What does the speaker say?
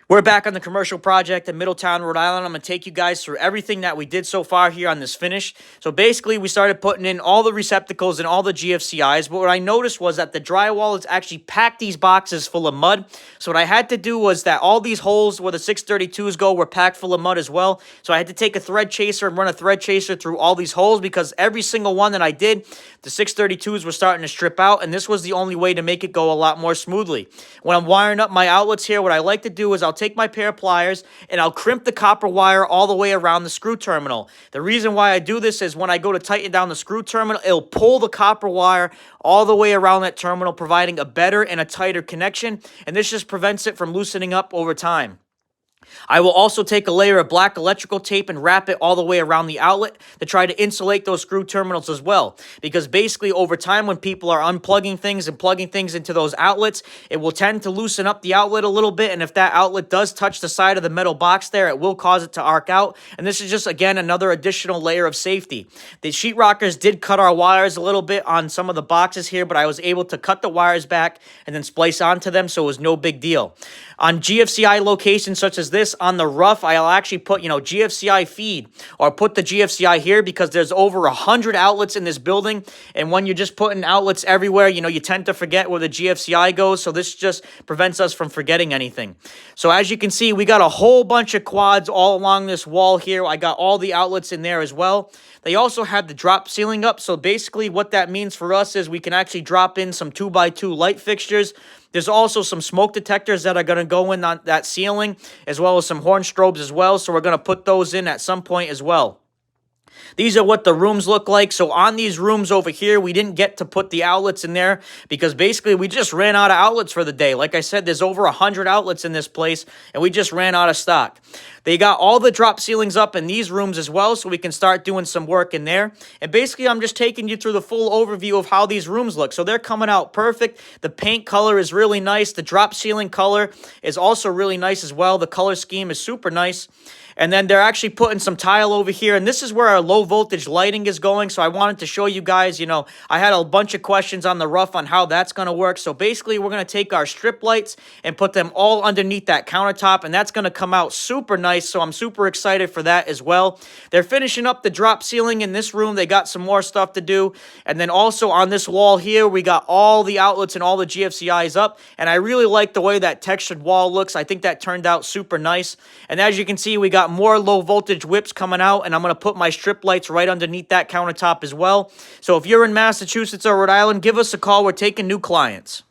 We're back on the commercial project in Middletown, Rhode Island. I'm going to take you guys through everything that we did so far here on this finish. So basically, we started putting in all the receptacles and all the GFCIs, but what I noticed was that the drywall has actually packed these boxes full of mud. So what I had to do was that all these holes where the 632s go were packed full of mud as well. So I had to take a thread chaser and run a thread chaser through all these holes because every single one that I did, the 632s were starting to strip out, and this was the only way to make it go a lot more smoothly. When I'm wiring up my outlets here, what I like to do is I'll take my pair of pliers and I'll crimp the copper wire all the way around the screw terminal. The reason why I do this is when I go to tighten down the screw terminal, it'll pull the copper wire all the way around that terminal, providing a better and a tighter connection, and this just prevents it from loosening up over time. I will also take a layer of black electrical tape and wrap it all the way around the outlet to try to insulate those screw terminals as well. Because basically over time when people are unplugging things and plugging things into those outlets, it will tend to loosen up the outlet a little bit. And if that outlet does touch the side of the metal box there, it will cause it to arc out. And this is just, again, another additional layer of safety. The sheetrockers did cut our wires a little bit on some of the boxes here, but I was able to cut the wires back and then splice onto them, so it was no big deal. On GFCI locations such as this, on the rough, I'll actually put, GFCI feed, or put the GFCI here because there's over 100 outlets in this building. And when you're just putting outlets everywhere, you tend to forget where the GFCI goes. So this just prevents us from forgetting anything. So as you can see, we got a whole bunch of quads all along this wall here. I got all the outlets in there as well. They also have the drop ceiling up. So basically what that means for us is we can actually drop in some 2x2 light fixtures. There's also some smoke detectors that are going to go in on that ceiling, as well as some horn strobes as well. So we're going to put those in at some point as well. These are what the rooms look like. So on these rooms over here, we didn't get to put the outlets in there because basically we just ran out of outlets for the day. Like I said, there's over 100 outlets in this place, and we just ran out of stock. They got all the drop ceilings up in these rooms as well, so we can start doing some work in there. And basically, I'm just taking you through the full overview of how these rooms look. So they're coming out perfect. The paint color is really nice. The drop ceiling color is also really nice as well. The color scheme is super nice. And then they're actually putting some tile over here. And this is where our low voltage lighting is going. So I wanted to show you guys, I had a bunch of questions on the rough on how that's going to work. So basically, we're going to take our strip lights and put them all underneath that countertop. And that's going to come out super nice. So I'm super excited for that as well. They're finishing up the drop ceiling in this room. They got some more stuff to do. And then also on this wall here, we got all the outlets and all the GFCIs up. And I really like the way that textured wall looks. I think that turned out super nice. And as you can see, we got more low voltage whips coming out, and I'm going to put my strip lights right underneath that countertop as well. So if you're in Massachusetts or Rhode Island, give us a call. We're taking new clients.